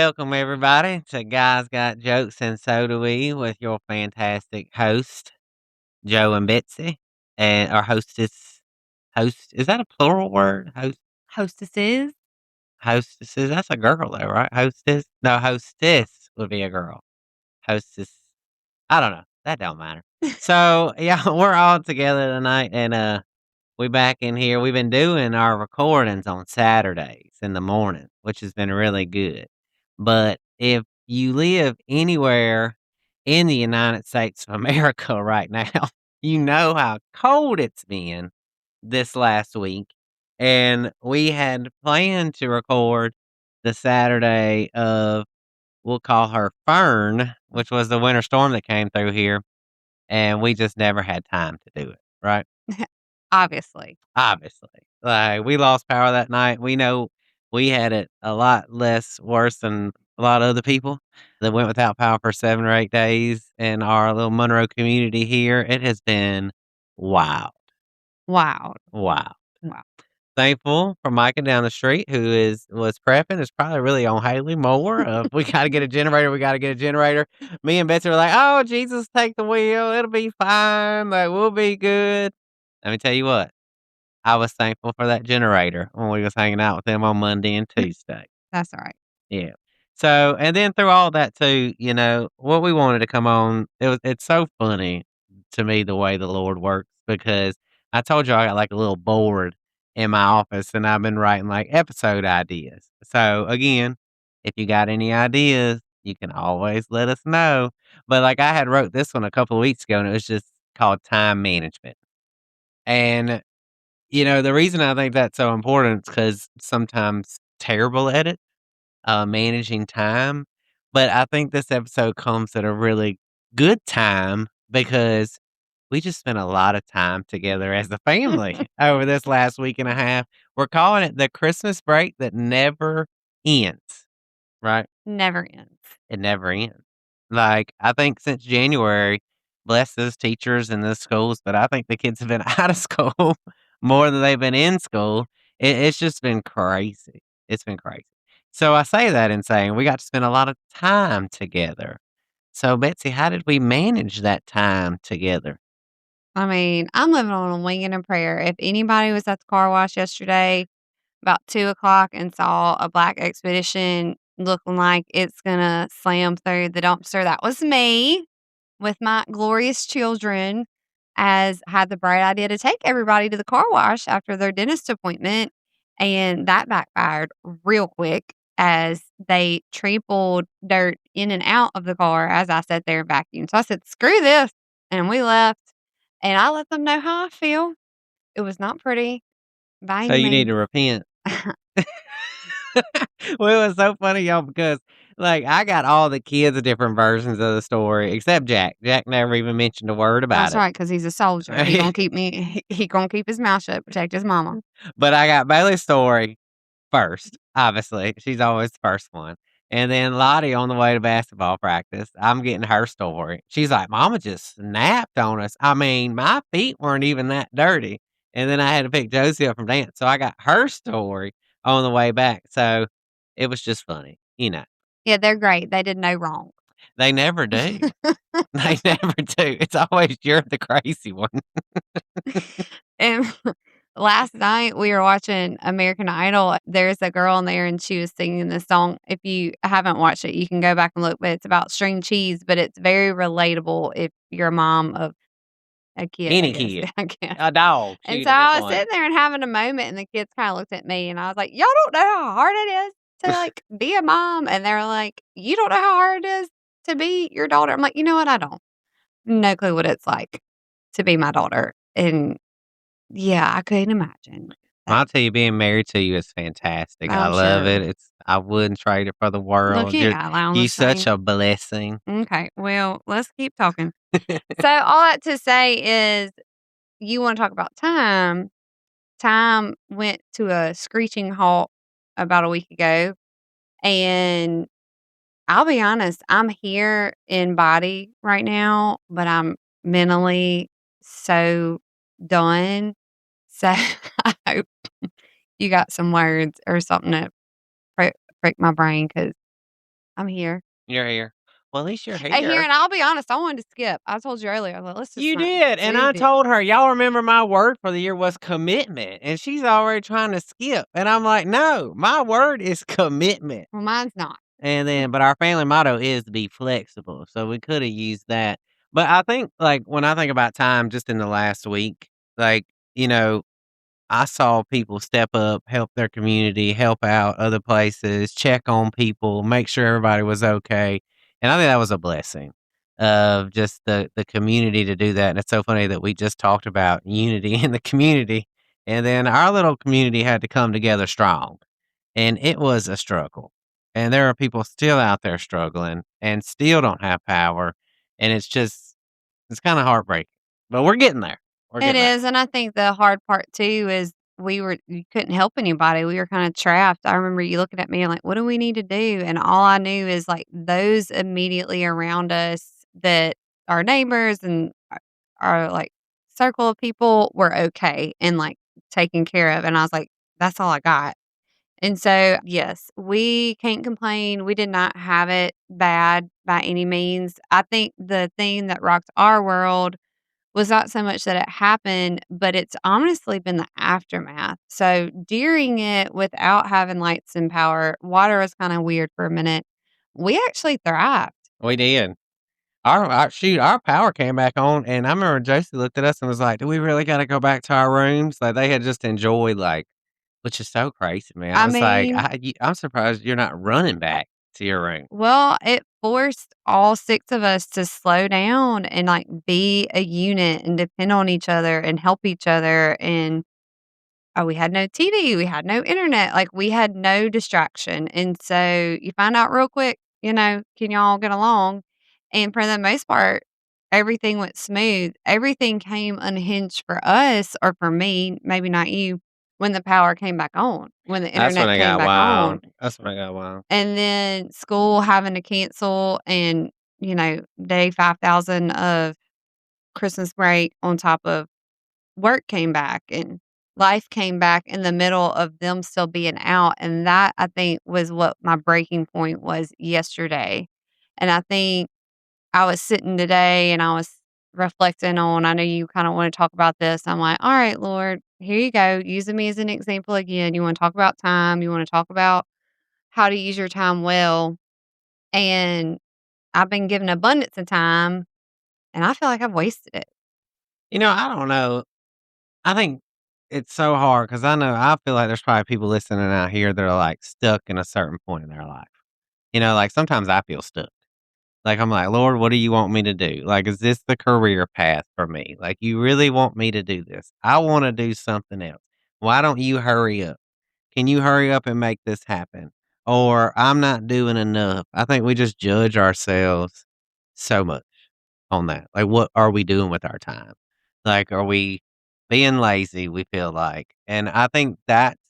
welcome everybody to Guys Got Jokes and So Do We with your fantastic host, Joe and Betsy, and our hostess. Host, is that a plural word? Hostesses. Hostesses. That's a girl though, right? Hostess. No, hostess would be a girl. Hostess. I don't know. That don't matter. So yeah, we're all together tonight, and we back in here. We've been doing our recordings on Saturdays in the morning, which has been really good. But if you live anywhere in the United States of America right now, you know how cold it's been this last week. And we had planned to record the Saturday of, we'll call her Fern, which was the winter storm that came through here. And we just never had time to do it, right? Obviously. Obviously. Like, we lost power that night. We know we had it a lot less worse than a lot of other people that went without power for 7 or 8 days in our little Monroe community here. It has been wild. Wow. Wow. Wow. Thankful for Micah down the street who was prepping. Is probably really on Haley more of, "We gotta get a generator, we gotta get a generator." Me and Betsy were like, "Oh, Jesus, take the wheel. It'll be fine. Like, we'll be good." Let me tell you what. I was thankful for that generator when we was hanging out with them on Monday and Tuesday. That's all right. Yeah. So, and then through all that too, what we wanted to come on, it's so funny to me the way the Lord works because I told you I got like a little board in my office and I've been writing like episode ideas. So again, if you got any ideas, you can always let us know. But like I had wrote this one a couple of weeks ago and it was just called time management. And the reason I think that's so important is because sometimes terrible at it, managing time. But I think this episode comes at a really good time because we just spent a lot of time together as a family over this last week and a half. We're calling it the Christmas break that never ends, right? Never ends. It never ends. Like, I think since January, bless those teachers and the schools, but I think the kids have been out of school more than they've been in school. It's just been crazy. It's been crazy. So I say that in saying we got to spend a lot of time together. So, Betsy, how did we manage that time together? I mean, I'm living on a wing and a prayer. If anybody was at the car wash yesterday about 2 o'clock and saw a black expedition looking like it's gonna slam through the dumpster, that was me with my glorious children, as had the bright idea to take everybody to the car wash after their dentist appointment, and that backfired real quick as they trampled dirt in and out of the car as I sat there and vacuumed. So I said, "Screw this," and we left, and I let them know how I feel. It was not pretty by So any you need means. to repent. Well, it was so funny, y'all, because like I got all the kids' different versions of the story except Jack. Jack never even mentioned a word about That's it. right, because he's a soldier. He gonna keep his mouth shut, protect his mama. But I got Bailey's story first, obviously. She's always the first one. And then Lottie on the way to basketball practice, I'm getting her story. She's like, "Mama just snapped on us. I mean, my feet weren't even that dirty." And then I had to pick Josie up from dance. So I got her story on the way back. So it was just funny. Yeah, they're great. They did no wrong. They never do. They never do. It's always you're the crazy one. And last night we were watching American Idol. There's a girl in there and she was singing this song. If you haven't watched it, you can go back and look, but it's about string cheese, but it's very relatable if you're a mom of a kid, I Any guess. kid. I guess. A dog. And Shoot, so at this I was point. sitting there and having a moment and the kids kind of looked at me and I was like, "Y'all don't know how hard it is to like be a mom." And they're like, "You don't know how hard it is to be your daughter." I'm like, "You know what? I don't. No clue what it's like to be my daughter." And yeah, I couldn't imagine. I'll tell you, being married to you is fantastic. I I'm love sure. it. I wouldn't trade it for the Look, world. you ain't gotta lie on You this such thing. a blessing. Okay, well, let's keep talking. So all that to say is you wanna talk about time. Time went to a screeching halt about a week ago, and I'll be honest, I'm here in body right now, but I'm mentally so done. So I hope you got some words or something to break my brain because I'm here. You're here. Well, at least you're Here, here. and I'll be honest, I wanted to skip. I told you earlier, I'm like, "Let's just You not did, and do I this." told her, "Y'all remember my word for the year was commitment," and she's already trying to skip, and I'm like, "No, my word is commitment." Well, mine's not. And then but our family motto is to be flexible, so we coulda used that. But I think, like, when I think about time just in the last week, like, you know, I saw people step up, help their community, help out other places, check on people, make sure everybody was okay, and I think that was a blessing of just the community to do that, and it's so funny that we just talked about unity in the community, and then our little community had to come together strong, and it was a struggle, and there are people still out there struggling and still don't have power, and it's kinda heartbreaking, but we're getting there. We're It getting there. is, and I think the hard part too is you couldn't help anybody. We were kinda trapped. I remember you looking at me and like, "What do we need to do?" And all I knew is, like, those immediately around us that our neighbors and our, like, circle of people were okay and, like, taken care of, and I was like, "That's all I got." And so, yes, we can't complain. We did not have it bad by any means. I think the thing that rocked our world was not so much that it happened, but it's honestly been the aftermath. So during it, without having lights and power, water was kinda weird for a minute. We actually thrived. We did. Our power came back on, and I remember Josie looked at us and was like, "Do we really gotta go back to our rooms?" Like, they had just enjoyed, like which is so crazy, man. I I was like, mean, I'm surprised you're not running back to your room. well, it forced all 6 of us to slow down and, like, be a unit and depend on each other and help each other, and we had no TV, we had no internet, like, we had no distraction, and so you find out real quick, can y'all get along? And for the most part, everything went smooth. Everything came unhinged for us, or for me, maybe not you, when the power came back on, when the That's when internet I came got back on, wild. That's when I got wild. and then school having to cancel and, day 5,000 of Christmas break on top of work came back and life came back in the middle of them still being out, and that, I think, was what my breaking point was yesterday, and I think I was sitting today and I was reflecting on I know you kinda wanna talk about this. I'm like, "Alright, Lord, here you go, using me as an example again. You wanna talk about time, you wanna talk about how to use your time well, and I've been given abundance of time, and I feel like I've wasted it." I don't know. I think it's so hard because I feel like there's probably people listening out here that are, like, stuck in a certain point in their life. Like, sometimes I feel stuck. Like, I'm like, "Lord, what do you want me to do? Like, is this the career path for me? Like, you really want me to do this? I wanna do something else. Why don't you hurry up? Can you hurry up and make this happen? Or I'm not doing enough." I think we just judge ourselves so much on that. Like, what are we doing with our time? Like, are we being lazy, we feel like? And I think that's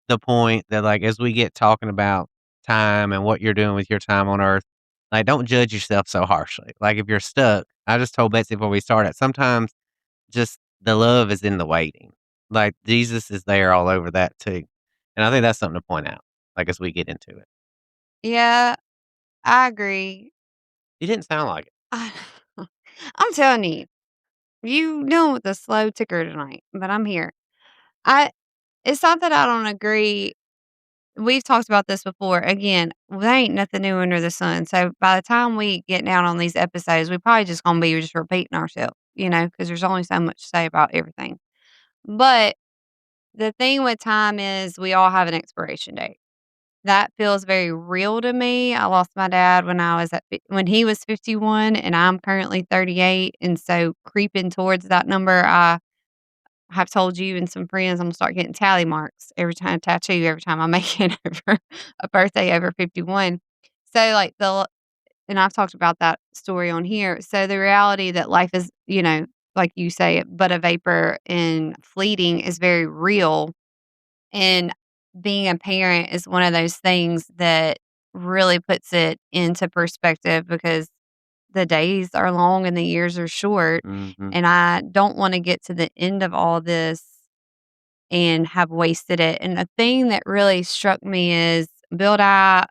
the point that, like, as we get talking about time and what you're doing with your time on earth, like, don't judge yourself so harshly. Like, if you're stuck, I just told Betsy before we started, sometimes just the love is in the waiting. Like, Jesus is there all over that too. And I think that's something to point out, like, as we get into it. Yeah, I agree. You didn't sound like it. I'm telling you, you dealing with a slow ticker tonight, but I'm here. I It's not that I don't agree. We've talked about this before. Again, there ain't nothing new under the sun. So by the time we get down on these episodes, we probably just gonna be just repeating ourselves, because there's only so much to say about everything. But the thing with time is we all have an expiration date. That feels very real to me. I lost my dad when he was 51 and I'm currently 38, and so creeping towards that number, I have told you and some friends I'm gonna start getting tally marks every time I make it over a birthday over 51. So, like, and I've talked about that story on here. So the reality that life is, like you say, but a vapor and fleeting is very real, and being a parent is one of those things that really puts it into perspective because the days are long and the years are short. Mhm. And I don't want to get to the end of all this and have wasted it. And the thing that really struck me is, Bill died.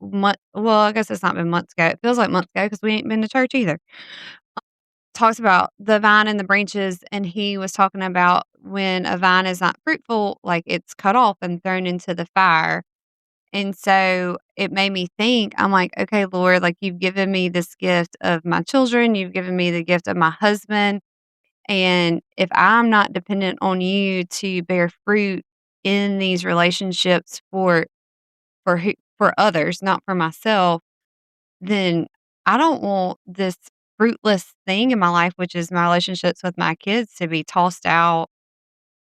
well, I guess it's not been months ago. It feels like months ago because we ain't been to church either. Talks about the vine and the branches, and he was talking about when a vine is not fruitful, like, it's cut off and thrown into the fire, and so it made me think, I'm like, "Okay, Lord, like, you've given me this gift of my children, you've given me the gift of my husband, and if I'm not dependent on you to bear fruit in these relationships for others, not for myself, then I don't want this fruitless thing in my life, which is my relationships with my kids, to be tossed out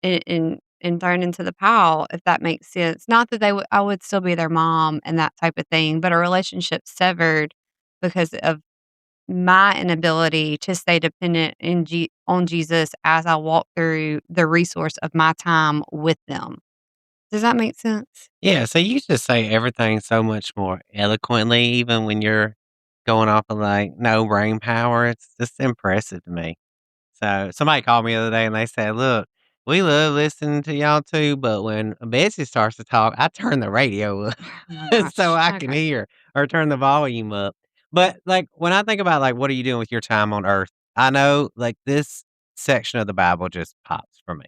and thrown into the pile, if that makes sense. Not that I would still be their mom and that type of thing, but a relationship severed because of my inability to stay dependent on Jesus as I walk through the resource of my time with them. Does that make sense? Yeah, so you just say everything so much more eloquently, even when you're going off of, like, no brain power. It's just impressive to me. So, somebody called me the other day and they said, "Look, we love listening to y'all too, but when Betsy starts to talk, I turn the radio up Oh my so gosh. I can Okay. hear or turn the volume up." But, like, when I think about, like, what are you doing with your time on earth, I know, like, this section of the Bible just pops for me.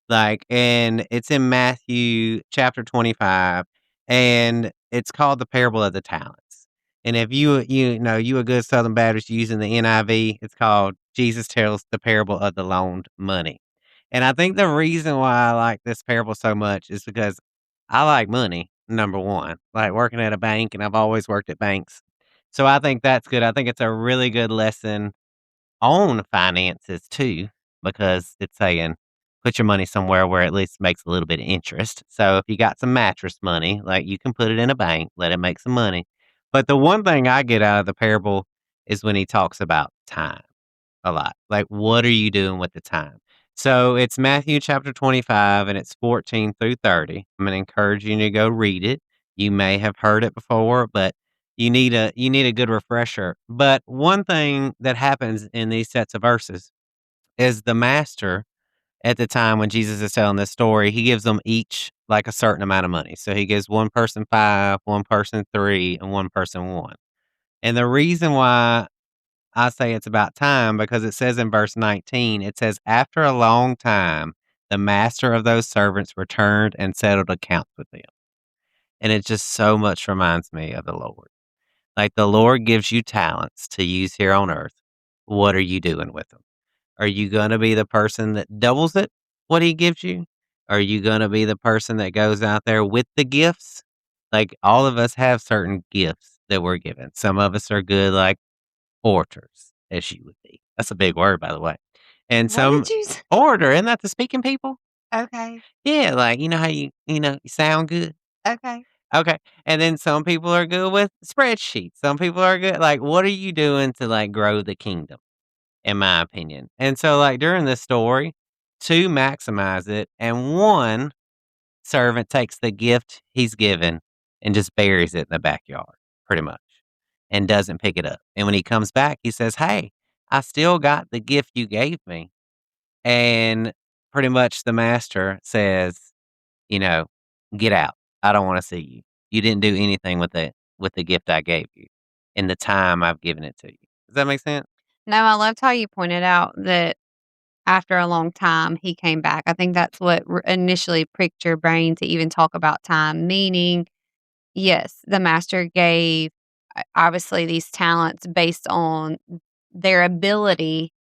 Like, and it's in Matthew chapter 25, and it's called the parable of the talents. And if you a good Southern Baptist using the NIV, it's called Jesus tells the parable of the loaned money. And I think the reason why I like this parable so much is because I like money, number one, like working at a bank, and I've always worked at banks. So I think that's good. I think it's a really good lesson on finances too, because it's saying put your money somewhere where at least makes a little bit of interest. So if you got some mattress money, like you can put it in a bank, let it make some money. But the one thing I get out of the parable is when he talks about time a lot. Like, what are you doing with the time? So it's Matthew chapter 25 and it's 14 through 30. I'm going to encourage you to go read it. You may have heard it before, but you need a good refresher. But one thing that happens in these sets of verses is the master at the time when Jesus is telling this story, he gives them each like a certain amount of money. So he gives one person 5, one person 3, and one person 1. And the reason why I say it's about time because it says in verse 19, it says, "After a long time, the master of those servants returned and settled accounts with them." And it just so much reminds me of the Lord. Like the Lord gives you talents to use here on earth. What are you doing with them? Are you going to be the person that doubles it, what he gives you? Are you going to be the person that goes out there with the gifts? Like all of us have certain gifts that we're given. Some of us are good, like orators, as you would be. That's a big word, by the way. And What some did you s orator, isn't that the speaking people? Okay, Yeah, like you know how you sound good. okay. Okay. And then some people are good with spreadsheets. Some people are good. Like, what are you doing to like grow the kingdom? In my opinion. And so, like during this story, two maximize it, and one servant takes the gift he's given and just buries it in the backyard, pretty much, and doesn't pick it up. And when he comes back, he says, "Hey, I still got the gift you gave me." And pretty much the master says, you know, "Get out. I don't want to see you. You didn't do anything with the gift I gave you in the time I've given it to you." Does that make sense? No, I loved how you pointed out that after a long time, he came back. I think that's what initially pricked your brain to even talk about time, meaning, yes, the master gave obviously these talents based on their ability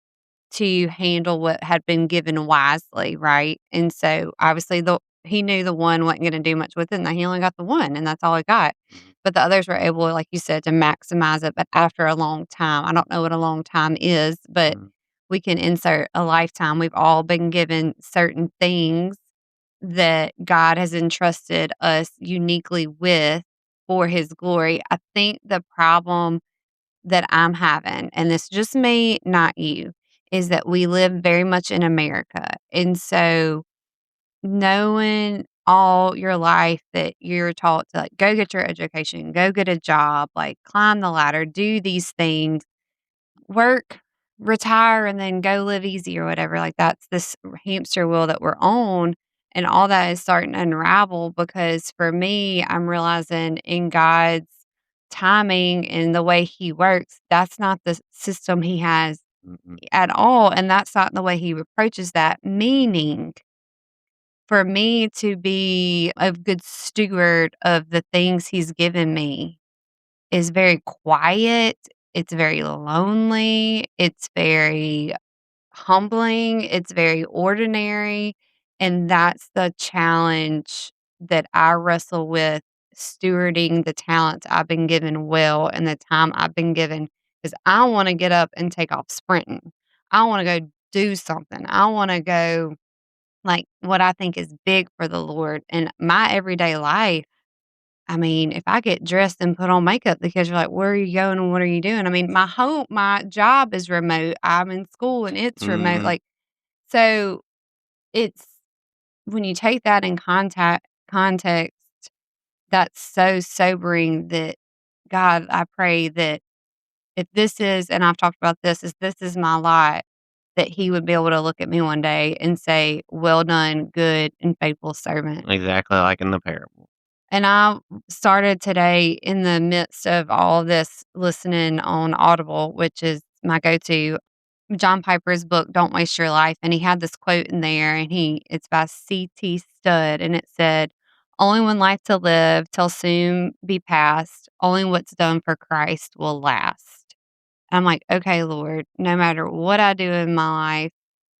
to handle what had been given wisely, right? And so obviously he knew the one wasn't going to do much with it, and he only got the one, and that's all he got. Mhm. But the others were able, like you said, to maximize it. But after a long time, I don't know what a long time is, but Mhm. we can insert a lifetime. We've all been given certain things that God has entrusted us uniquely with for His glory. I think the problem that I'm having, and this is just me, not you, is that we live very much in America. And so knowing all your life that you're taught to like go get your education, go get a job, like climb the ladder, do these things, work, retire, and then go live easy or whatever. Like that's this hamster wheel that we're on. And all that is starting to unravel because for me, I'm realizing in God's timing and the way he works, that's not the system he has Mm-mm. at all, and that's not the way he approaches that, meaning for me to be a good steward of the things he's given me is very quiet, it's very lonely, it's very humbling, it's very ordinary, and that's the challenge that I wrestle with stewarding the talents I've been given well and the time I've been given, because I wanna get up and take off sprinting. I wanna go do something. I wanna go, like, what I think is big for the Lord. In my everyday life, I mean, if I get dressed and put on makeup, the kids are like, "Where are you going and what are you doing?" I mean, my job is remote. I'm in school and it's remote, Mhm. like, so it's when you take that in context, that's so sobering that God, I pray that if this is and I've talked about this, if this is my lot, that he would be able to look at me one day and say, "Well done, good and faithful servant." Exactly like in the parable. And I started today in the midst of all this listening on Audible, which is my go-to, John Piper's book, Don't Waste Your Life, and he had this quote in there, and it's by C.T. Studd, and it said, "Only one life to live till soon be past, only what's done for Christ will last." I'm like, "Okay, Lord, no matter what I do in my life,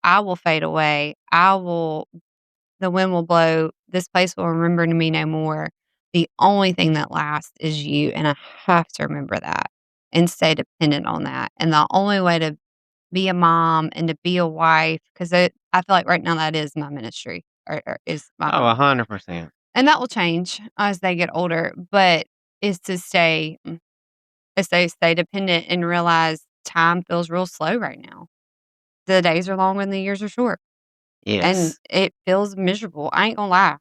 I will fade away. The wind will blow. This place will remember me no more. The only thing that lasts is you, and I have to remember that and stay dependent on that. And the only way to be a mom and to be a wife, because I feel like right now that is my ministry or is my Oh, home. 100%. And that will change as they get older, but is to stay dependent and realize time feels real slow right now. The days are long and the years are short, and Yes. it feels miserable. I ain't gonna lie.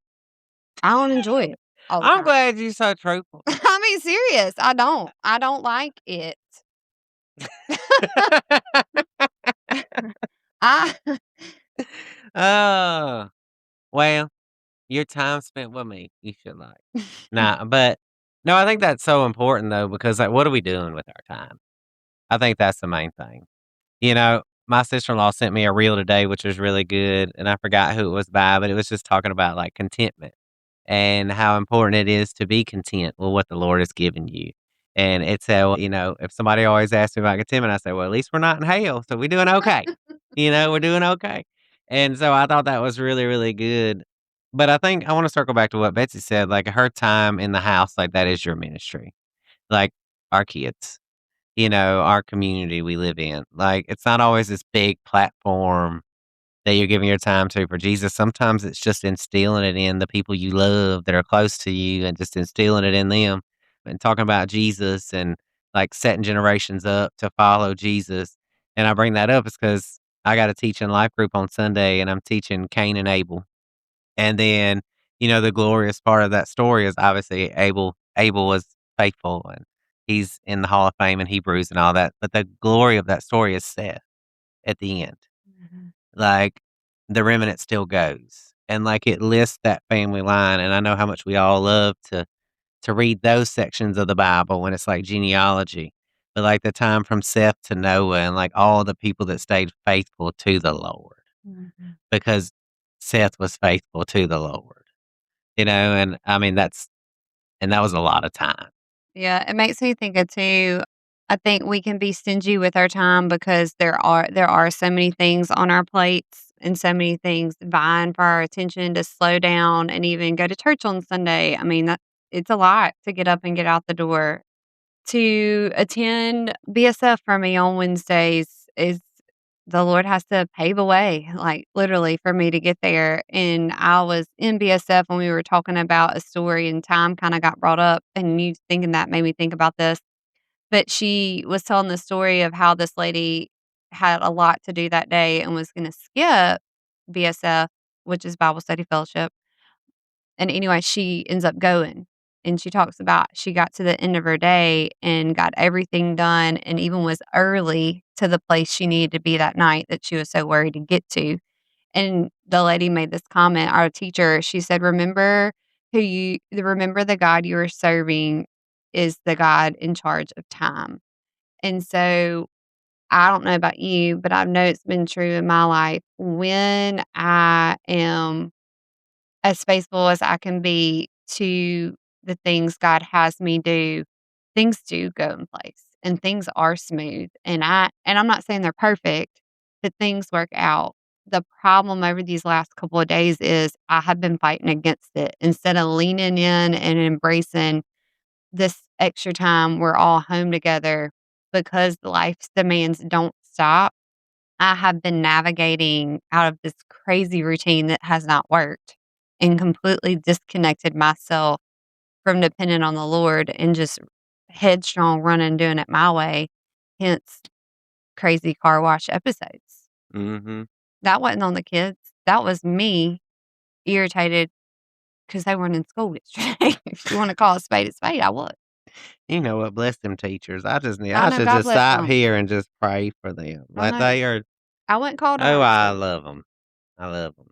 I don't enjoy it all the I'm time. glad you're so truthful. I mean, serious, I don't. I don't like it. I Oh, well, your time spent with me, you should like. Nah, but no, I think that's so important though, because like, what are we doing with our time? I think that's the main thing. You know, my sister-in-law sent me a reel today, which was really good, and I forgot who it was by, but it was just talking about like contentment and how important it is to be content with what the Lord has given you. And it's if somebody always asks me about contentment, I say, well, at least we're not in hell, so we're doing okay. We're doing okay. And so I thought that was really, really good. But I think I want to circle back to what Betsy said, like her time in the house, like that is your ministry. Like our kids, our community we live in. Like it's not always this big platform that you're giving your time to for Jesus. Sometimes it's just instilling it in the people you love that are close to you and just instilling it in them and talking about Jesus and like setting generations up to follow Jesus. And I bring that up is because I got to teach in life group on Sunday and I'm teaching Cain and Abel. And then, the glorious part of that story is obviously Abel was faithful and he's in the Hall of Fame in Hebrews and all that. But the glory of that story is Seth at the end. Mhm. Like, the remnant still goes, and, like, it lists that family line, and I know how much we all love to read those sections of the Bible when it's, like, genealogy, but, like, the time from Seth to Noah and, like, all the people that stayed faithful to the Lord Mhm. because Seth was faithful to the Lord, and, I mean, that was a lot of time. Yeah, it makes me think of too. I think we can be stingy with our time because there are so many things on our plates and so many things vying for our attention to slow down and even go to church on Sunday. I mean, that it's a lot to get up and get out the door. To attend BSF for me on Wednesdays is the Lord has to pave a way, like, literally for me to get there, and I was in BSF when we were talking about a story and time kinda got brought up, and you thinking that made me think about this, but she was telling the story of how this lady had a lot to do that day and was gonna skip BSF, which is Bible Study Fellowship, and anyway, she ends up going, and she talks about she got to the end of her day and got everything done and even was early to the place she needed to be that night that she was so worried to get to. And the lady made this comment, our teacher, she said, remember the God you are serving is the God in charge of time. And so I don't know about you, but I know it's been true in my life. When I am as faithful as I can be to the things God has me do, things do go in place and things are smooth. And I'm not saying they're perfect, but things work out. The problem over these last couple of days is I have been fighting against it. Instead of leaning in and embracing this extra time we're all home together because life's demands don't stop, I have been navigating out of this crazy routine that has not worked and completely disconnected myself from depending on the Lord and just headstrong running, doing it my way, hence crazy car wash episodes. Mhm. That wasn't on the kids. That was me irritated because they weren't in school yesterday. If you want to call a spade, I would. You know what? Bless them teachers. I I know, should God just bless stop them. here and just pray for them. I Like, know. they are I wouldn't call it a oh, high I school. love them. I love them.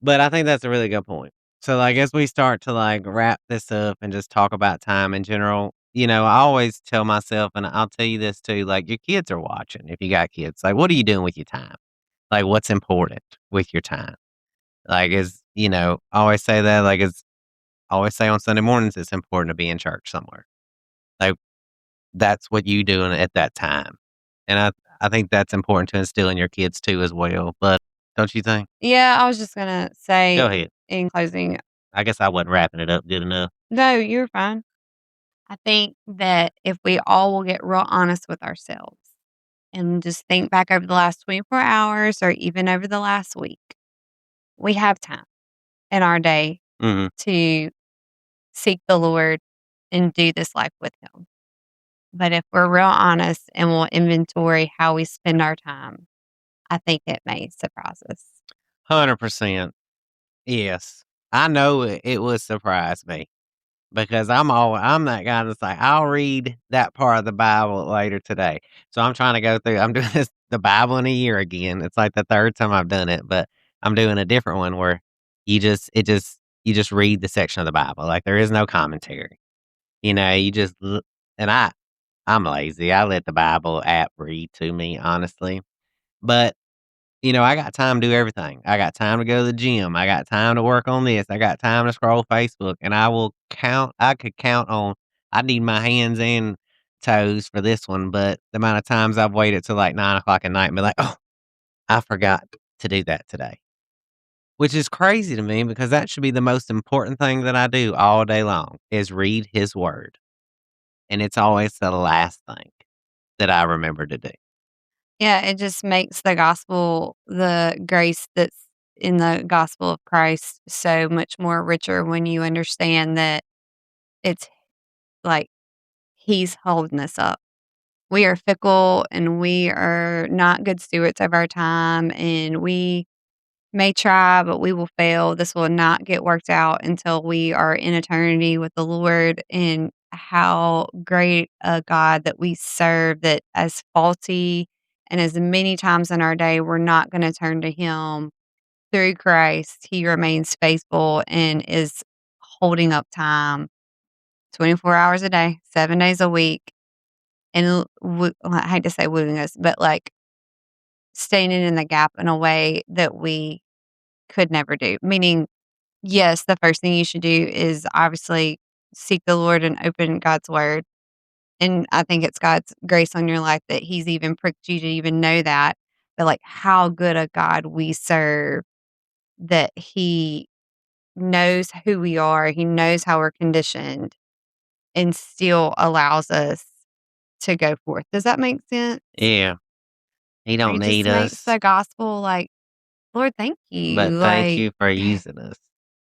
But I think that's a really good point. So, like, as we start to, like, wrap this up and just talk about time in general, I always tell myself, and I'll tell you this too, like, your kids are watching if you got kids. Like, what are you doing with your time? Like, what's important with your time? Like, I always say that, like, I always say on Sunday mornings, it's important to be in church somewhere. Like, that's what you doing at that time. And I think that's important to instill in your kids too as well. But don't you think? Yeah, I was just gonna Go say ahead. in closing, I guess I wasn't wrapping it up good enough. no, you're fine. I think that if we all will get real honest with ourselves and just think back over the last 24 hours or even over the last week, we have time in our day Mhm. to seek the Lord and do this life with Him. But if we're real honest and we'll inventory how we spend our time, I think it may surprise us. 100%. Yes. I know it would surprise me because I'm that guy that's like, I'll read that part of the Bible later today. So I'm trying to go through I'm doing the Bible in a year again. It's like the 3rd time I've done it, but I'm doing a different one where you just read the section of the Bible. Like, there is no commentary. You just l and I'm lazy. I let the Bible app read to me, honestly. But I got time to do everything. I got time to go to the gym. I got time to work on this. I got time to scroll Facebook, and I could count on I need my hands and toes for this one, but the amount of times I've waited till, like, 9 o'clock at night and be like, "Oh, I forgot to do that today." Which is crazy to me because that should be the most important thing that I do all day long is read his word, and it's always the last thing that I remember to do. Yeah, it just makes the gospel, the grace that's in the gospel of Christ so much more richer when you understand that it's like He's holding us up. We are fickle and we are not good stewards of our time, and we may try, but we will fail. This will not get worked out until we are in eternity with the Lord. And how great a God that we serve, that as faulty and as many times in our day, we're not going to turn to Him through Christ. He remains faithful and is holding up time 24 hours a day, 7 days a week. And I hate to say wooing us, but like standing in the gap in a way that we could never do. Meaning, yes, the first thing you should do is obviously seek the Lord and open God's word. And I think it's God's grace on your life that He's even pricked you to even know that. But like how good a God we serve, that He knows who we are, He knows how we're conditioned, and still allows us to go forth. Does that make sense? Yeah, he don't It just need makes us, the gospel like, Lord, thank but you. thank Like, you for using us.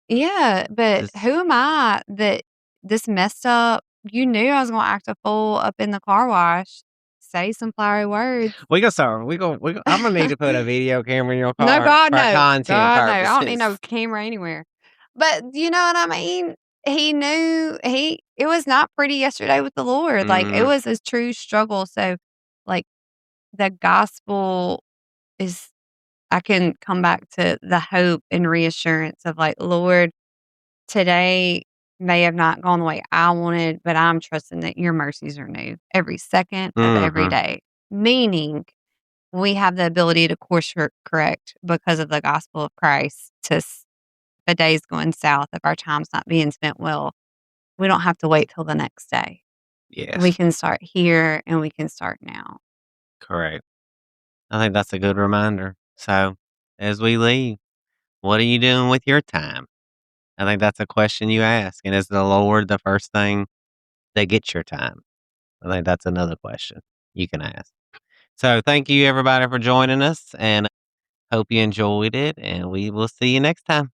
yeah, but Just who am I that this messed up? You knew I was gonna act a fool up in the car wash, say some flowery words. we gonna start. We go. I'm gonna need to put a video camera in your No, car God, for no. content God, no. I don't need purposes. no camera anywhere. But you know what I mean? He knew it was not pretty yesterday with the Lord. Like it Mm, was a true struggle. So like the gospel is I can come back to the hope and reassurance of like, Lord, today may have not gone the way I wanted, but I'm trusting that your mercies are new every second of every Mhm. day. Meaning we have the ability to course correct because of the gospel of Christ to the days going south if our time's not being spent well. We don't have to wait till the next day. We Yes, can start here and we can start now. correct. I think that's a good reminder. So, as we leave, what are you doing with your time? I think that's a question you ask, and is the Lord the first thing that gets your time? I think that's another question you can ask. So, thank you everybody for joining us, and hope you enjoyed it, and we will see you next time.